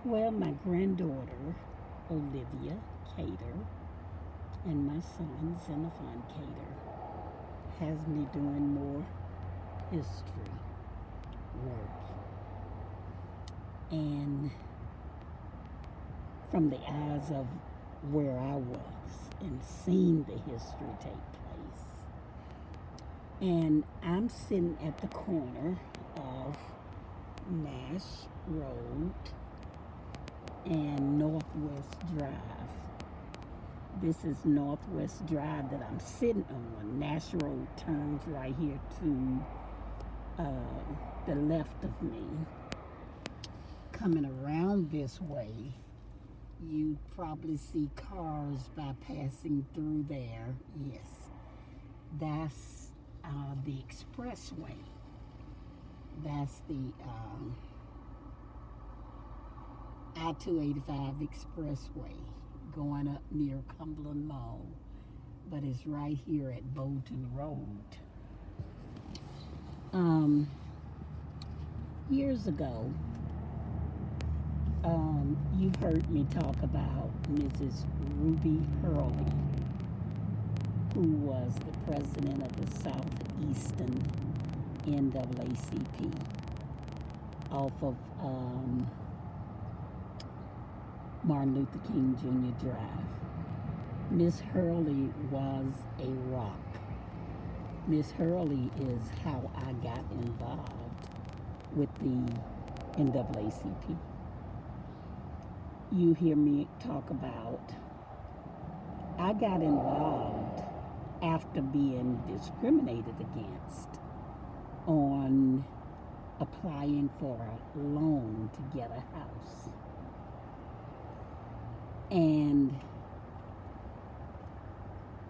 Well, my granddaughter, Olivia Cater, and my son, Xenophon Cater, has me doing more history work. And from the eyes of where I was and seeing the history take place. And I'm sitting at the corner of Nash Road and Northwest Drive. This is Northwest Drive that I'm sitting on. Nash Road turns right here to the left of me. Coming around this way, you'd probably see cars bypassing through there. Yes, that's the expressway. That's the I-285 expressway going up near Cumberland Mall, but it's right here at Bolton Road. Years ago, you've heard me talk about Mrs. Ruby Hurley, who was the president of the Southeastern NAACP off of Martin Luther King Jr. Drive. Miss Hurley was a rock. Miss Hurley is how I got involved with the NAACP. You hear me talk about, I got involved after being discriminated against on applying for a loan to get a house. And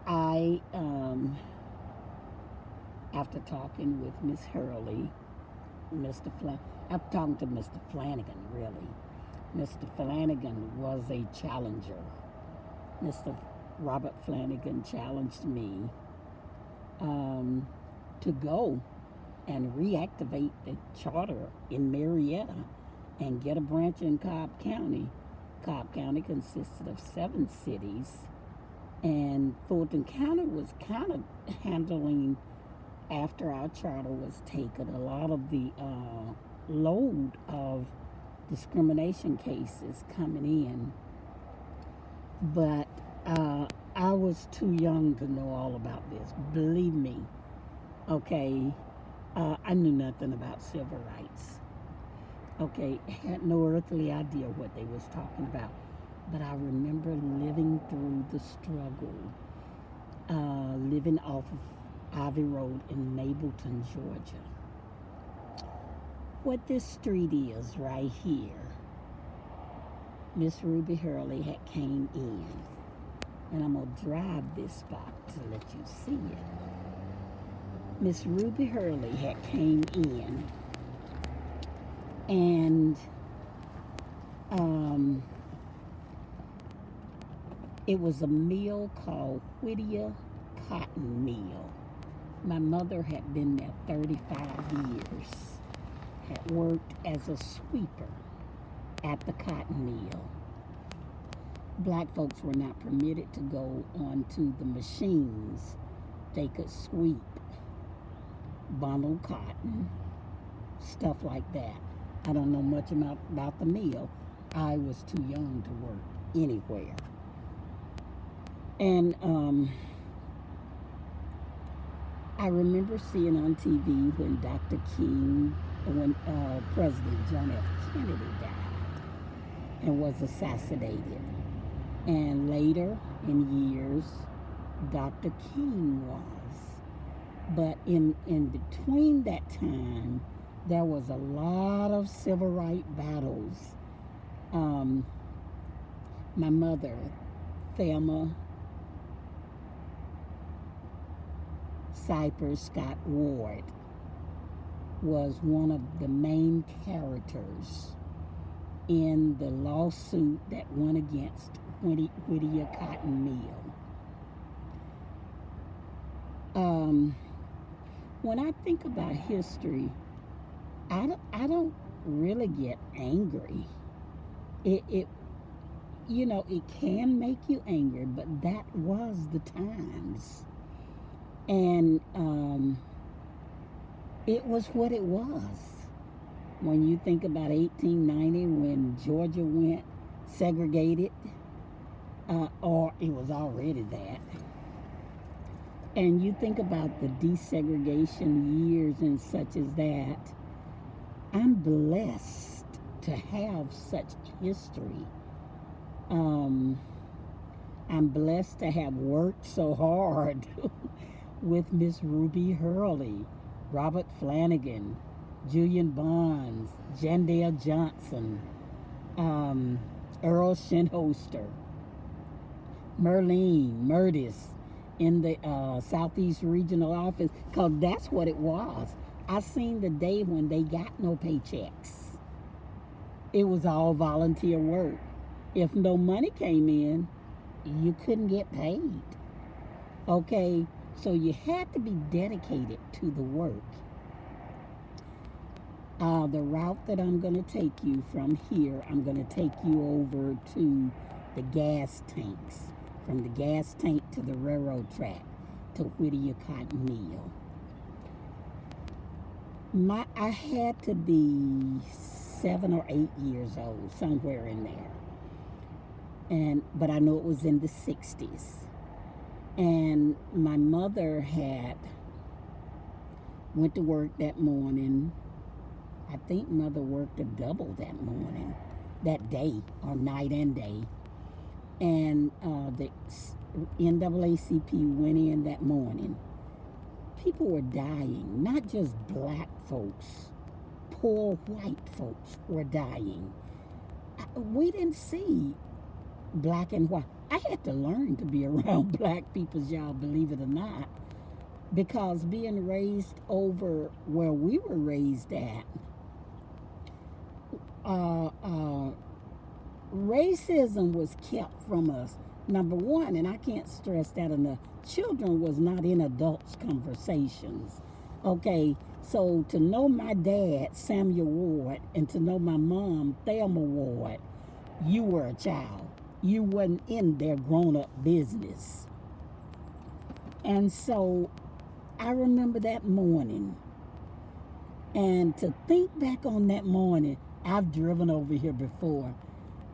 I, after talking with Miss Hurley, after talking to Mr. Flanagan, really, Mr. Flanagan was a challenger. Mr. Robert Flanagan challenged me to go and reactivate the charter in Marietta and get a branch in Cobb County. Cobb County consisted of 7 cities, and Fulton County was kind of handling, after our charter was taken, a lot of the load of discrimination cases coming in. But I was too young to know all about this. Believe me, okay, I knew nothing about civil rights. Okay, had no earthly idea what they was talking about. But I remember living through the struggle, living off of Ivy Road in Mableton, Georgia. What this street is right here, Miss Ruby Hurley had came in. And I'm going to drive this spot to let you see it. Miss Ruby Hurley had came in, and it was a mill called Whittier Cotton Mill. My mother had been there 35 years, had worked as a sweeper at the cotton mill. Black folks were not permitted to go onto the machines. They could sweep, bundle cotton, stuff like that. I don't know much about the mill. I was too young to work anywhere. And I remember seeing on TV when Dr. King, when President John F. Kennedy died and was assassinated. And later in years, Dr. King was. But in between that time, there was a lot of civil rights battles. My mother, Thelma Cypress Scott Ward, was one of the main characters in the lawsuit that went against Whittier Cotton Mill. When I think about history, I don't really get angry it you know, it can make you angry, but that was the times. And it was what it was. When you think about 1890, when Georgia went segregated, or it was already that. And you think about the desegregation years and such as that, I'm blessed to have such history. I'm blessed to have worked so hard with Miss Ruby Hurley, Robert Flanagan, Julian Bonds, Jandale Johnson, Earl Shinholster, Merlene Murdis in the Southeast Regional Office, because that's what it was. I seen the day when they got no paychecks. It was all volunteer work. If no money came in, you couldn't get paid. Okay, so you had to be dedicated to the work. The route that I'm going to take you from here, I'm going to take you over to the gas tanks. From the gas tank to the railroad track to Whittier Mill. I had to be 7 or 8 years old, somewhere in there. But I know it was in the 60s. And my mother had went to work that morning. I think mother worked a double that morning, that day, or night and day. And the NAACP went in that morning. People were dying, not just black folks. Poor white folks were dying. We didn't see black and white. I had to learn to be around black people, y'all, believe it or not, because being raised over where we were raised at, racism was kept from us. Number one, and I can't stress that enough, children was not in adults' conversations. Okay, so to know my dad, Samuel Ward, and to know my mom, Thelma Ward, you were a child. You wasn't in their grown-up business. And so I remember that morning. And to think back on that morning, I've driven over here before.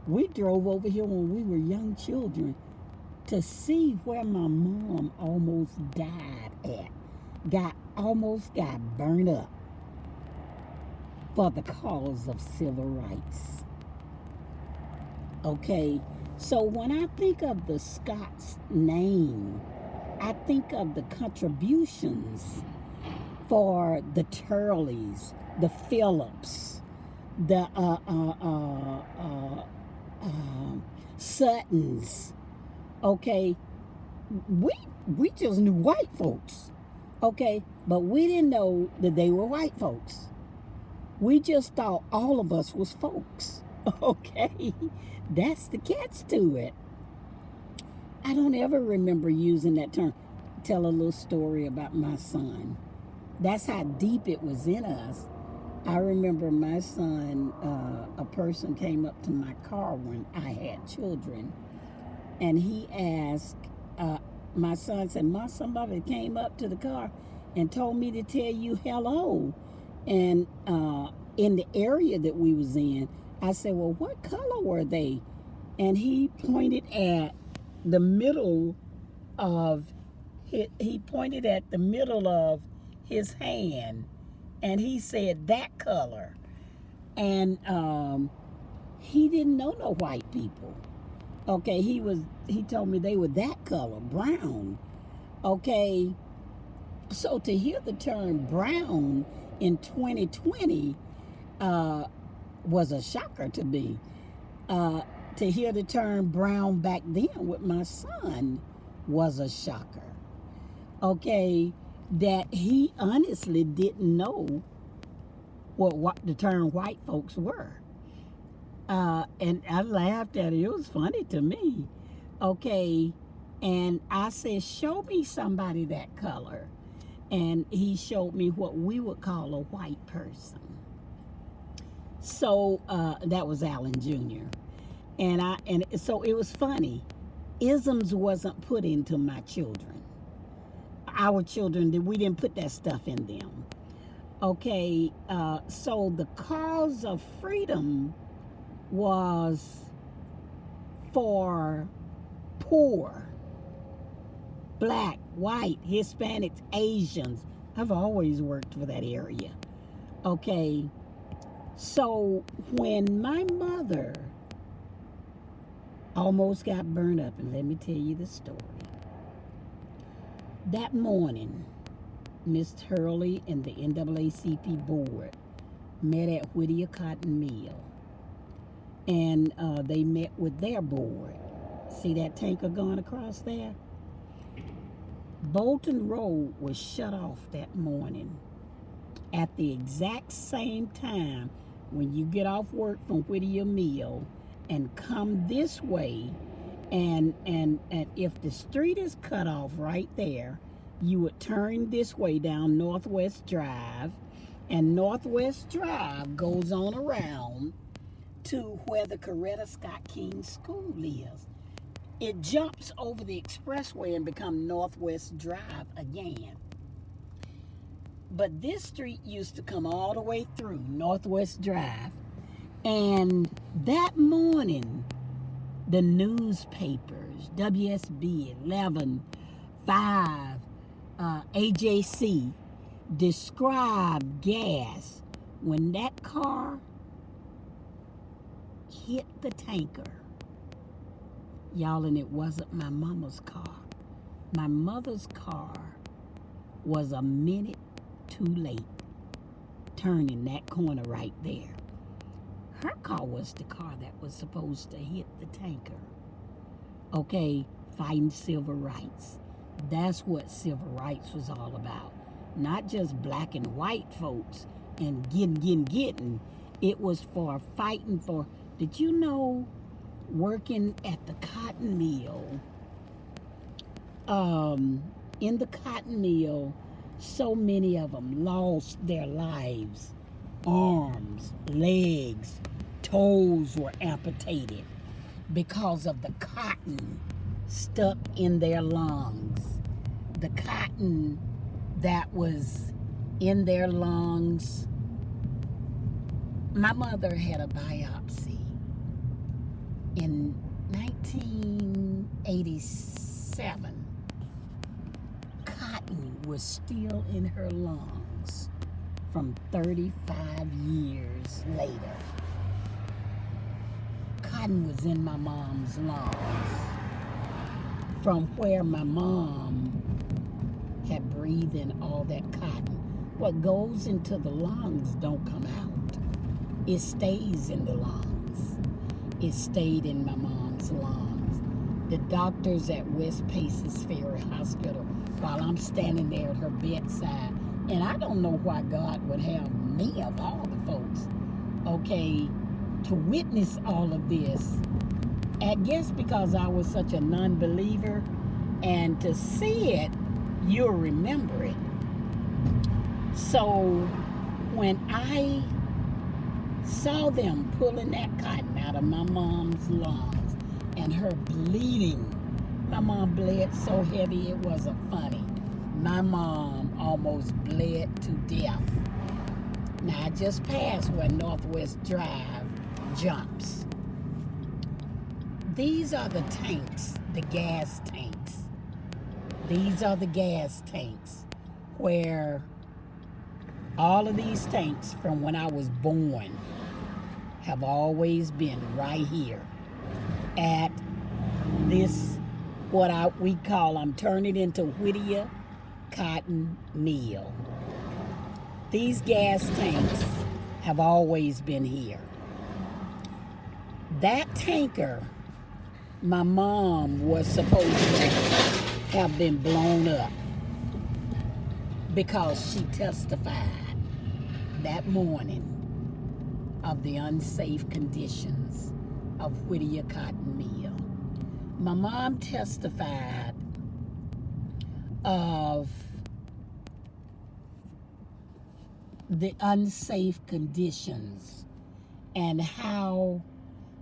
We drove over here when we were young children to see where my mom almost died at. Almost got burned up for the cause of civil rights. Okay, so when I think of the Scott's name, I think of the contributions for the Turleys, the Phillips, the Suttons. Okay, we just knew white folks. Okay, but we didn't know that they were white folks. We just thought all of us was folks. Okay, that's the catch to it. I don't ever remember using that term. Tell a little story about my son. That's how deep it was in us. I remember my son, a person came up to my car when I had children, and he asked, my son said, "Ma, somebody came up to the car and told me to tell you hello." And in the area that we was in, I said, "Well, what color were they?" And he pointed at the middle of his hand, and he said, "That color." And he didn't know no white people. Okay, he told me they were that color, brown. Okay, so to hear the term brown in 2020 was a shocker to me. To hear the term brown back then with my son was a shocker. Okay, that he honestly didn't know what the term white folks were. And I laughed at it. It was funny to me. Okay, and I said, "Show me somebody that color." And he showed me what we would call a white person. So that was Allen Jr. And so it was funny. Isms wasn't put into my children. Our children, we didn't put that stuff in them. Okay, so the cause of freedom was for poor, black, white, Hispanics, Asians. I've always worked for that area. Okay, so when my mother almost got burned up, and let me tell you the story. That morning, Miss Hurley and the NAACP board met at Whittier Cotton Mill, and they met with their board. See that tanker going across there? Bolton Road was shut off that morning at the exact same time when you get off work from Whittier Mill and come this way, and if the street is cut off right there, you would turn this way down Northwest Drive, and Northwest Drive goes on around to where the Coretta Scott King School is. It jumps over the expressway and becomes Northwest Drive again. But this street used to come all the way through Northwest Drive. And that morning, the newspapers, WSB 11, 5, AJC, described gas when that car hit the tanker. Y'all, and it wasn't my mama's car. My mother's car was a minute too late turning that corner right there. Her car was the car that was supposed to hit the tanker. Okay, fighting civil rights. That's what civil rights was all about. Not just black and white folks and getting. It was for fighting for, did you know, working at the cotton mill, in the cotton mill, so many of them lost their lives. Arms, legs, toes were amputated because of the cotton stuck in their lungs. The cotton that was in their lungs. My mother had a biopsy in 1987. Cotton was still in her lungs from 35 years later. Cotton was in my mom's lungs from where my mom had breathed in all that cotton. What goes into the lungs don't come out. It stays in the lungs. It stayed in my mom's lungs. The doctors at West Paces Ferry Hospital, while I'm standing there at her bedside, and I don't know why God would have me, of all the folks, okay, to witness all of this. I guess because I was such a non-believer, and to see it, you'll remember it. So when I saw them pulling that cotton out of my mom's lungs and her bleeding, my mom bled so heavy it wasn't funny. My mom almost bled to death. Now I just passed where Northwest Drive jumps. These are the tanks, the gas tanks. These are the gas tanks where all of these tanks from when I was born have always been right here at this, we call, I'm turning into Whittier Cotton Mill. These gas tanks have always been here. That tanker, my mom was supposed to have been blown up because she testified that morning of the unsafe conditions of Whittier Cotton Mill. My mom testified of the unsafe conditions and how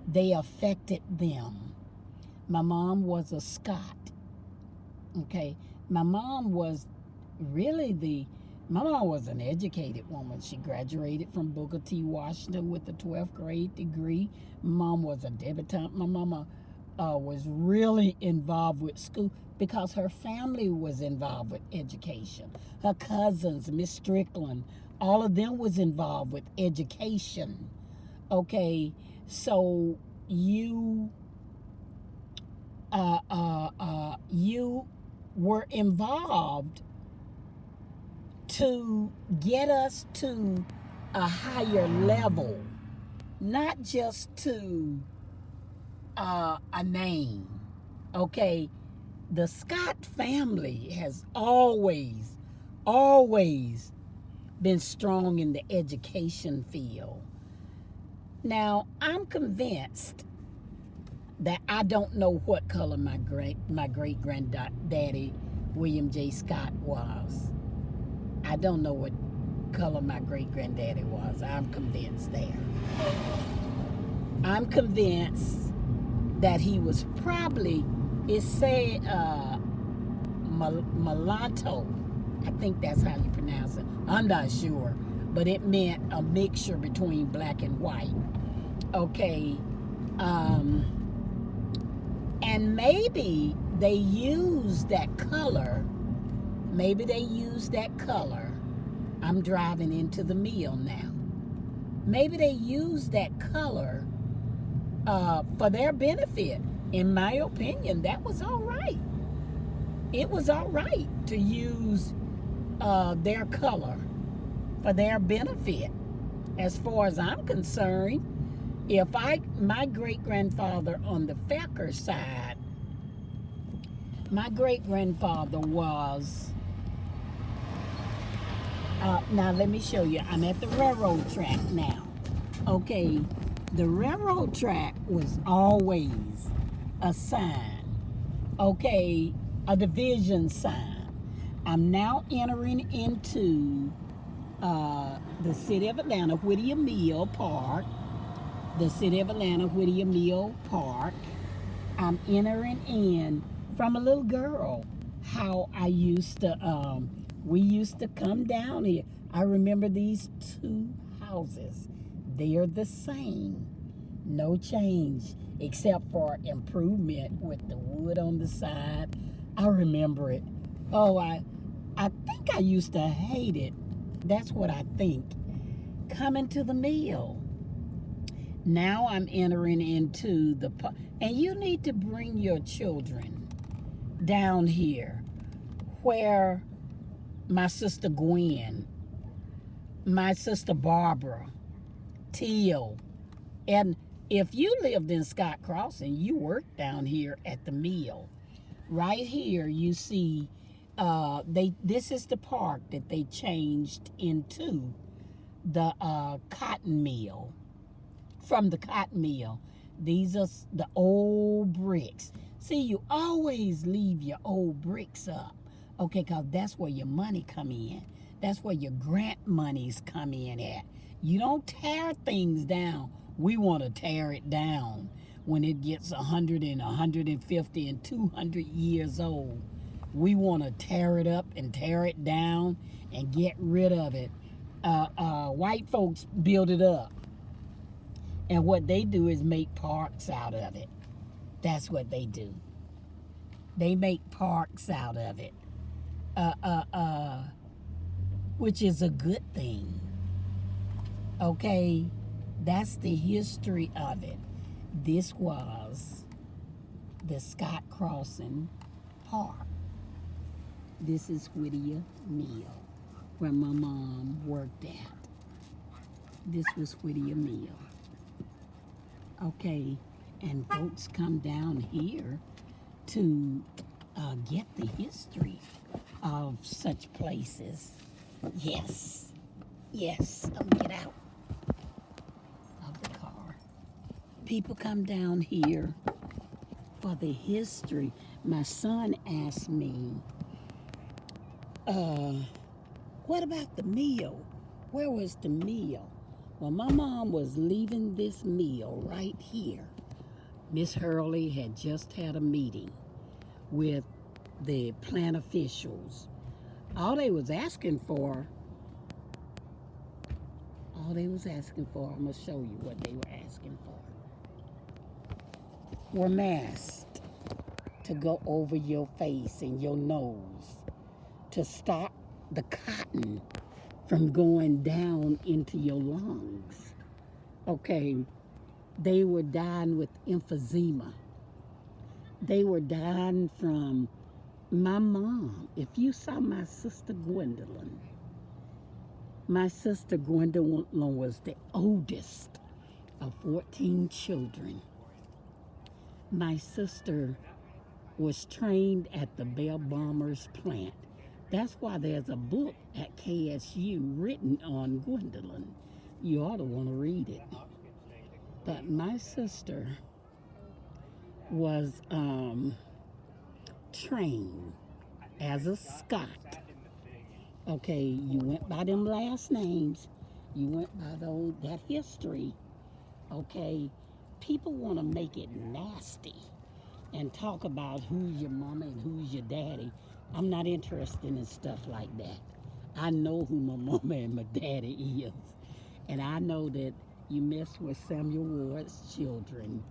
they affected them. My mom was a Scot. Okay, my mom was my mom was an educated woman. She graduated from Booker T. Washington with a 12th grade degree. My mom was a debutante. My mama was really involved with school because her family was involved with education. Her cousins, Miss Strickland, all of them was involved with education. Okay, so you were involved to get us to a higher level, not just to a name. Okay, the Scott family has always been strong in the education field. Now, I'm convinced that I don't know what color my great granddaddy William J. Scott was. I don't know what color my great granddaddy was. I'm convinced there. I'm convinced that he was probably, it said mulatto. I think that's how you pronounce it. I'm not sure, but it meant a mixture between black and white. Okay, and maybe they used that color. Maybe they used that color. I'm driving into the mill now. Maybe they used that color for their benefit. In my opinion, that was all right. It was all right to use their color for their benefit. As far as I'm concerned, my great-grandfather on the Fecker side, my great-grandfather was, now let me show you, I'm at the railroad track now. Okay, the railroad track was always a sign, okay, a division sign. I'm now entering into the city of Atlanta, Whittier Mill Park. The city of Atlanta, Whittier Mill Park. I'm entering in from a little girl, how I used to, we used to come down here. I remember these two houses. They are the same. No change, except for improvement with the wood on the side. I remember it. Oh, I think I used to hate it. That's what I think. Coming to the mill. Now I'm entering into the, and you need to bring your children down here where my sister Gwen, my sister Barbara, Teal, and if you lived in Scott Crossing, you worked down here at the mill. Right here you see, this is the park that they changed into the cotton mill. From the cotton mill. These are the old bricks. See, you always leave your old bricks up, okay, because that's where your money come in. That's where your grant monies come in at. You don't tear things down. We want to tear it down when it gets 100 and 150 and 200 years old. We want to tear it up and tear it down and get rid of it. White folks build it up. And what they do is make parks out of it. That's what they do. They make parks out of it. Which is a good thing. Okay? That's the history of it. This was the Scott Crossing Park. This is Whittier Mill, where my mom worked at. This was Whittier Mill. Okay, and folks come down here to get the history of such places. Yes, I'm gonna get out of the car. People come down here for the history. My son asked me, what about the mill? Where was the mill? Well, my mom was leaving this mill right here. Miss Hurley had just had a meeting with the plant officials. All they was asking for, I'm going to show you what they were asking for, were masks to go over your face and your nose to stop the cotton from going down into your lungs. Okay, they were dying with emphysema. They were dying from my mom. If you saw my sister Gwendolyn was the oldest of 14 children. My sister was trained at the Bell Bombers plant. That's why there's a book at KSU written on Gwendolyn. You ought to want to read it. But my sister was trained as a Scot. Okay, you went by them last names. You went by that history. Okay, people want to make it nasty and talk about who's your mama and who's your daddy. I'm not interested in stuff like that. I know who my mama and my daddy is. And I know that you mess with Samuel Ward's children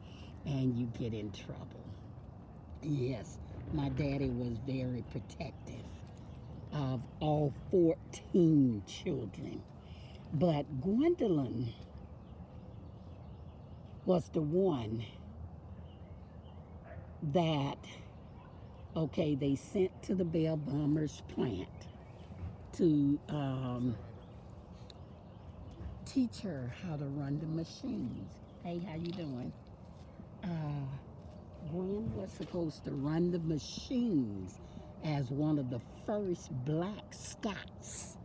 and you get in trouble. Yes, my daddy was very protective of all 14 children. But Gwendolyn was the one that, okay, they sent to the Bell Bombers plant to teach her how to run the machines. Hey, how you doing? Gwen was supposed to run the machines as one of the first black Scots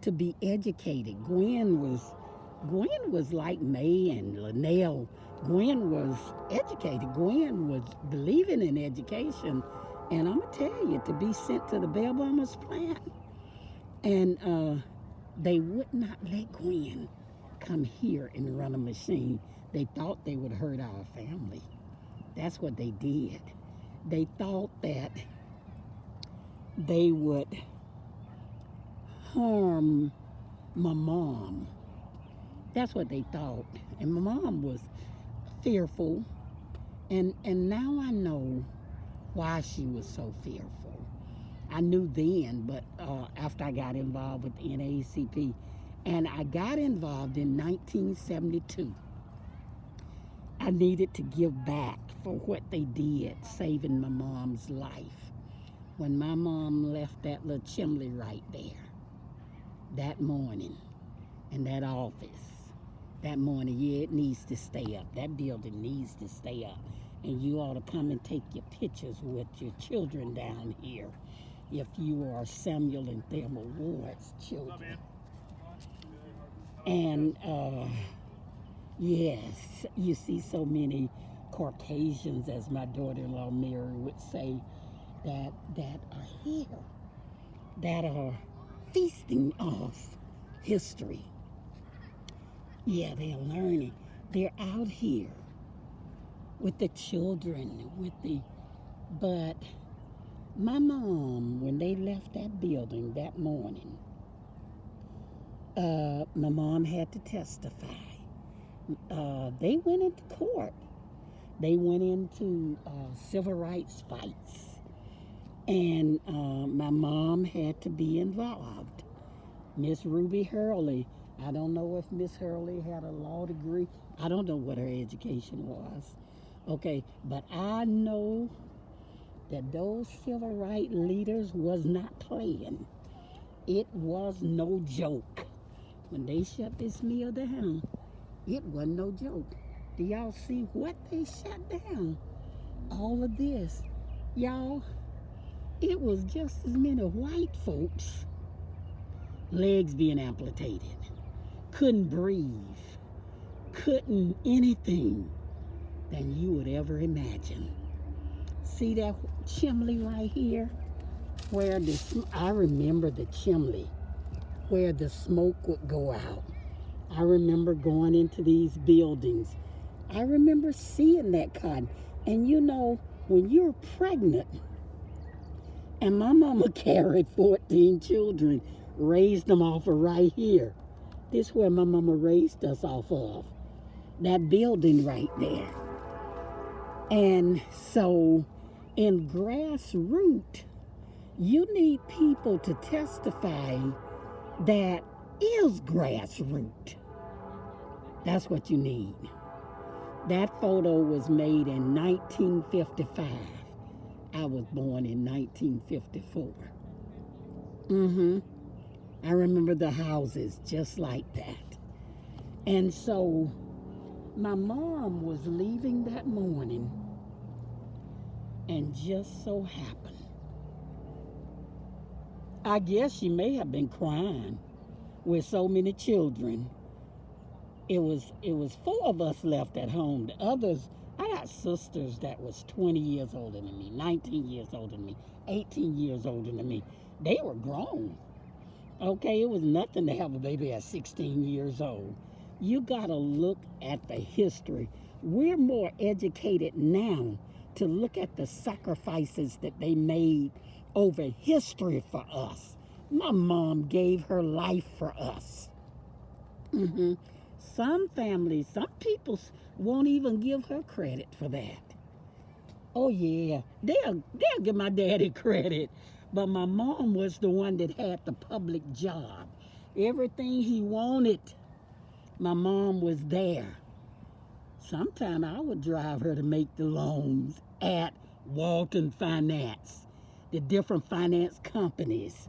to be educated. Gwen was like May and Linnell. Gwen was educated. Gwen was believing in education. And I'm going to tell you, to be sent to the Bell Bombers plant. And they would not let Gwen come here and run a machine. They thought they would hurt our family. That's what they did. They thought that they would harm my mom. That's what they thought. And my mom was fearful. And now I know why she was so fearful. I knew then, but after I got involved with the NAACP, and I got involved in 1972. I needed to give back for what they did, saving my mom's life. When my mom left that little chimney right there, that morning, in that office, that morning, yeah, it needs to stay up. That building needs to stay up. And you ought to come and take your pictures with your children down here if you are Samuel and Thelma Ward's children. And yes, you see so many Caucasians, as my daughter-in-law Mary would say, that are here, that are feasting off history. Yeah, they're learning. They're out here with the children, but my mom, when they left that building that morning, my mom had to testify. They went into court. They went into civil rights fights. And my mom had to be involved. Miss Ruby Hurley, I don't know if Miss Hurley had a law degree. I don't know what her education was. Okay, but I know that those civil rights leaders was not playing. It was no joke. When they shut this mill down, it wasn't no joke. Do y'all see what they shut down? All of this. Y'all, it was just as many white folks, legs being amputated, couldn't breathe, couldn't anything than you would ever imagine. See that chimney right here? Where I remember the chimney, where the smoke would go out. I remember going into these buildings. I remember seeing that cotton. And you know, when you're pregnant, and my mama carried 14 children, raised them off of right here. This is where my mama raised us off of. That building right there. And so in grassroots, you need people to testify that is grassroots. That's what you need. That photo was made in 1955. I was born in 1954. I remember the houses just like that. And so my mom was leaving that morning, and just so happened, I guess she may have been crying with so many children. It was 4 of us left at home. The others, I got sisters that was 20 years older than me, 19 years older than me, 18 years older than me. They were grown. Okay, it was nothing to have a baby at 16 years old. You gotta look at the history. We're more educated now to look at the sacrifices that they made over history for us. My mom gave her life for us. Some families, some people won't even give her credit for that. Oh yeah, they'll give my daddy credit. But my mom was the one that had the public job. Everything he wanted, my mom was there. Sometimes I would drive her to make the loans at Walton Finance, the different finance companies,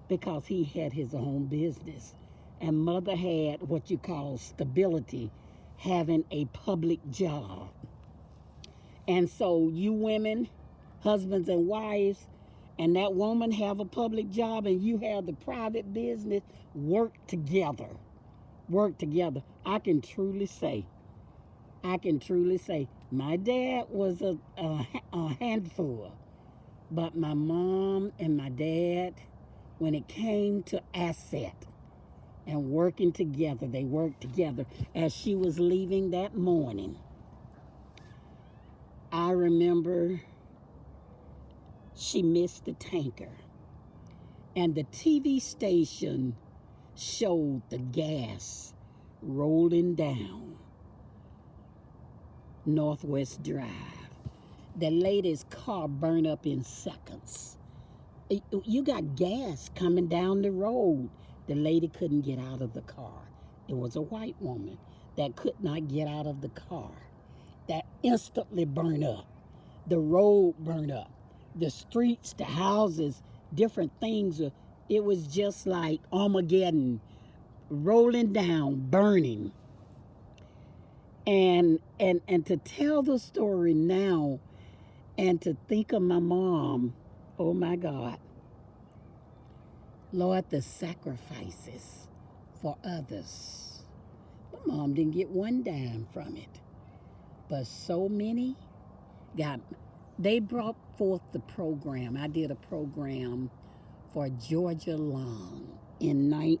because he had his own business. And mother had what you call stability, having a public job. And so you women, husbands and wives, and that woman have a public job and you have the private business, work together. Work together. I can truly say, my dad was a handful, but my mom and my dad, when it came to asset and working together, they worked together. As she was leaving that morning, I remember she missed the tanker, and the TV station showed the gas rolling down Northwest Drive. The lady's car burned up in seconds. You got gas coming down the road. The lady couldn't get out of the car. It was a white woman that could not get out of the car. That instantly burned up. The road burned up. The streets, the houses, different things. It was just like Armageddon, rolling down, burning. And to tell the story now and to think of my mom, oh my God. Lord, the sacrifices for others. My mom didn't get one dime from it. But so many got. They brought forth the program. I did a program for Georgia Long in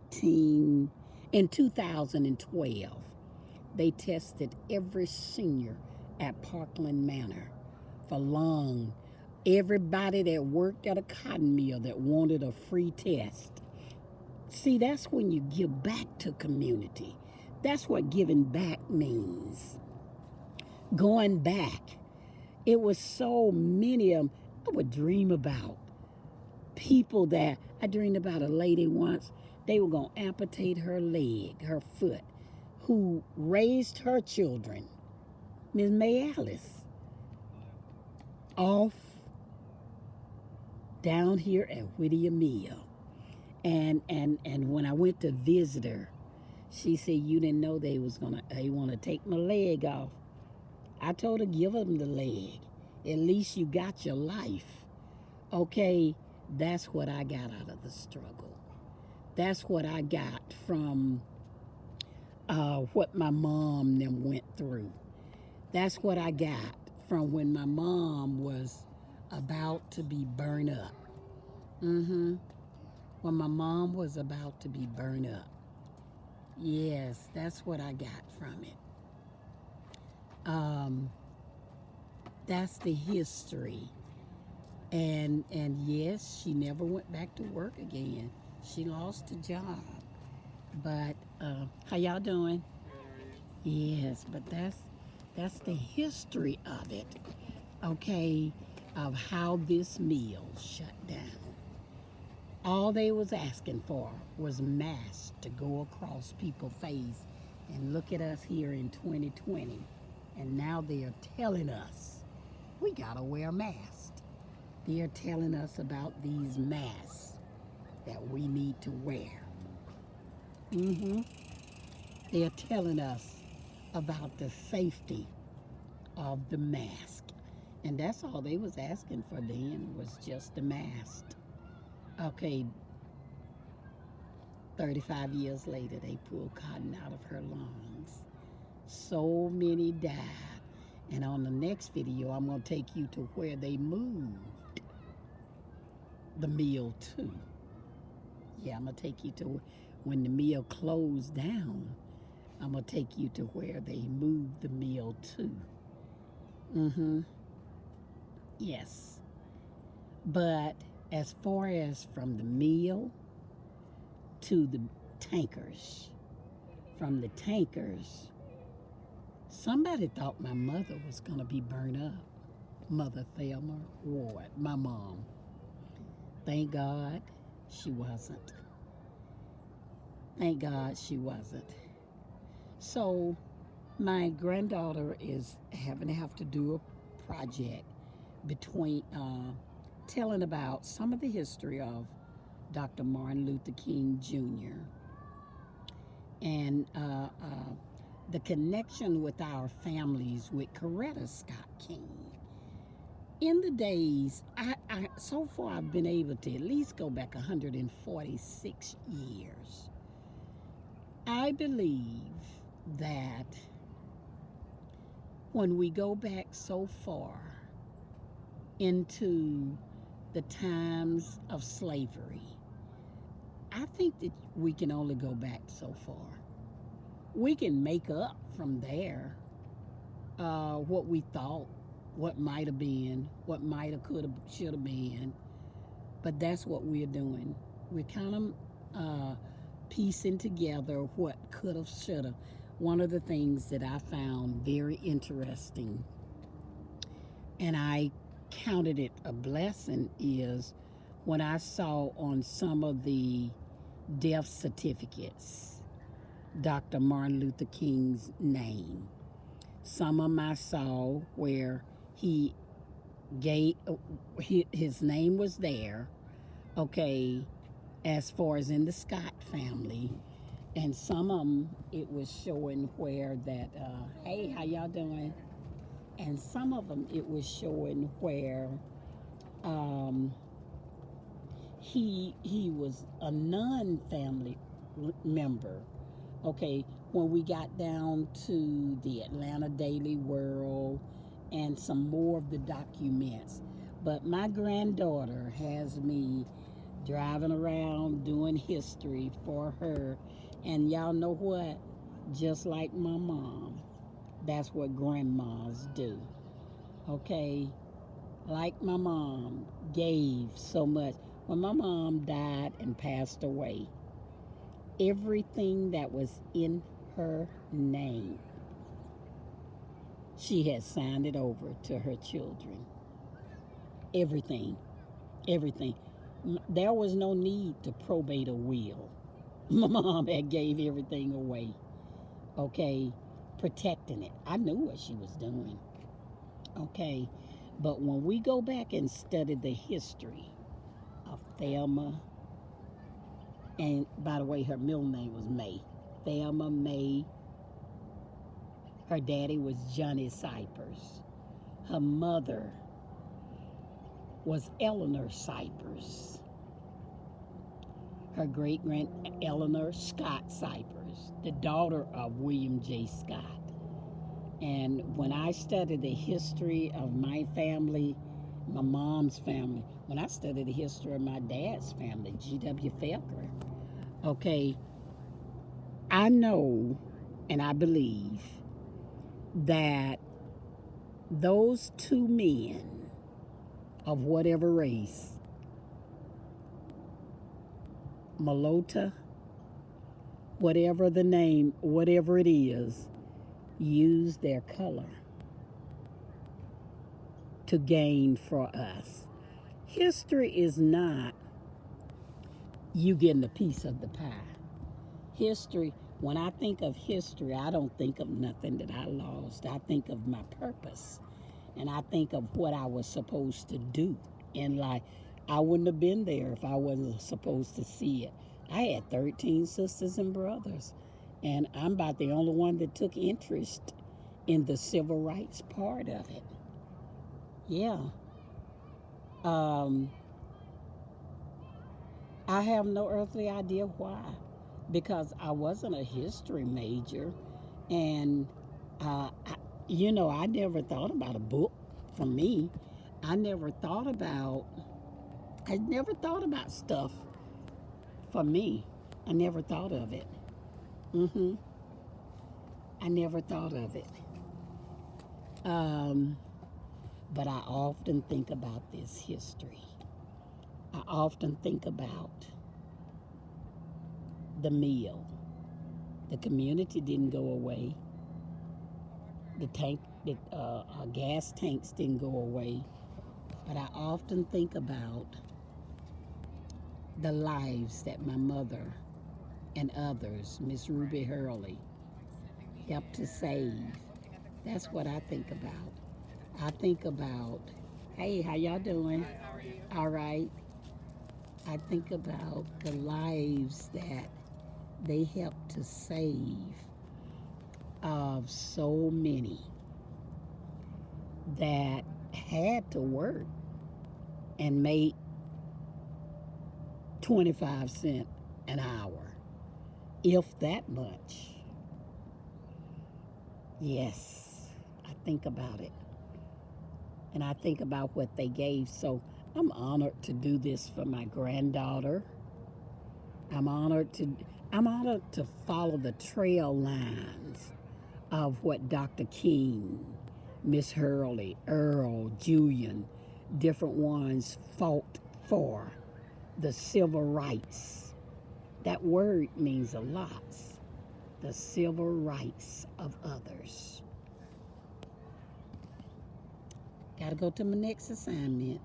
2012. They tested every senior at Parkland Manor for lung. Everybody that worked at a cotton mill that wanted a free test. See, that's when you give back to community. That's what giving back means. Going back. It was so many of them. I would dream about people that, I dreamed about a lady once. They were going to amputate her leg, her foot, who raised her children, Miss May Alice, off down here at Whittier Mill. And when I went to visit her, she said, you didn't know they want to take my leg off. I told her, give them the leg. At least you got your life. Okay, that's what I got out of the struggle. That's what I got from what my mom and them went through. That's what I got from when my mom was about to be burned up. When my mom was about to be burned up. Yes, that's what I got from it. That's the history. And yes, she never went back to work again. She lost a job. But how y'all doing? Yes, but that's the history of it. Okay, of how this mill shut down. All they was asking for was masks to go across people's face. And look at us here in 2020. And now they are telling us we gotta wear masks. They are telling us about these masks that we need to wear. They are telling us about the safety of the mask. And that's all they was asking for then, was just the mask. Okay, 35 years later, they pulled cotton out of her lungs. So many died. And on the next video, I'm going to take you to where they moved the mill to. Yeah, I'm going to take you to when the mill closed down. I'm going to take you to where they moved the mill to. Yes. But as far as from the mill to the tankers, from the tankers, somebody thought my mother was going to be burned up. Mother Thelma Ward, my mom. Thank God she wasn't. Thank God she wasn't. So my granddaughter is having to have to do a project between telling about some of the history of Dr. Martin Luther King Jr. and the connection with our families with Coretta Scott King. In the days, so far I've been able to at least go back 146 years. I believe that when we go back so far into the times of slavery, I think that we can only go back so far. We can make up from there what we thought, what might have been, what might have, could have, should have been. But that's what we're doing. We're kind of piecing together what could have, should have. One of the things that I found very interesting, and I counted it a blessing, is when I saw on some of the death certificates Dr. Martin Luther King's name. Some of them I saw where he gave, his name was there, okay, as far as in the Scott family. And some of them, it was showing where that, hey, how y'all doing? And some of them, it was showing where he was a non-family member. Okay, when we got down to the Atlanta Daily World and some more of the documents. But my granddaughter has me driving around doing history for her. And y'all know what? Just like my mom, that's what grandmas do. Okay? Like my mom gave so much. When my mom died and passed away, everything that was in her name, she had signed it over to her children. Everything. Everything. There was no need to probate a will. My mom had gave everything away. Okay? Protecting it. I knew what she was doing. Okay? But when we go back and study the history of Thelma, and by the way, her middle name was May. Thelma May. Her daddy was Johnny Cypers. Her mother was Eleanor Cypers. Her great-grand Eleanor Scott Cypers, the daughter of William J. Scott. And when I studied the history of my family, my mom's family, when I studied the history of my dad's family, G.W. Felker, okay, I know and I believe that those two men of whatever race, Malota, whatever the name, whatever it is, use their color to gain for us. History is not you getting a piece of the pie. History, when I think of history, I don't think of nothing that I lost. I think of my purpose. And I think of what I was supposed to do in life. I wouldn't have been there if I wasn't supposed to see it. I had 13 sisters and brothers, and I'm about the only one that took interest in the civil rights part of it. Yeah. I have no earthly idea why, because I wasn't a history major, and I never thought about a book for me. I never thought about. I never thought about stuff for me. I never thought of it. Mhm. I never thought of it. Um, but I often think about this history. I often think about the mill. The community didn't go away. The gas tanks didn't go away. But I often think about the lives that my mother and others, Miss Ruby Hurley, helped to save. That's what I think about. I think about, hey, how y'all doing? All right. I think about the lives that they helped to save of so many that had to work and make 25 cents an hour, if that much. Yes, I think about it. And I think about what they gave. So I'm honored to do this for my granddaughter. I'm honored to follow the trail lines of what Dr. King, Miss Hurley, Earl, Julian, different ones fought for, the civil rights. That word means a lot. The civil rights of others. Gotta go to my next assignment.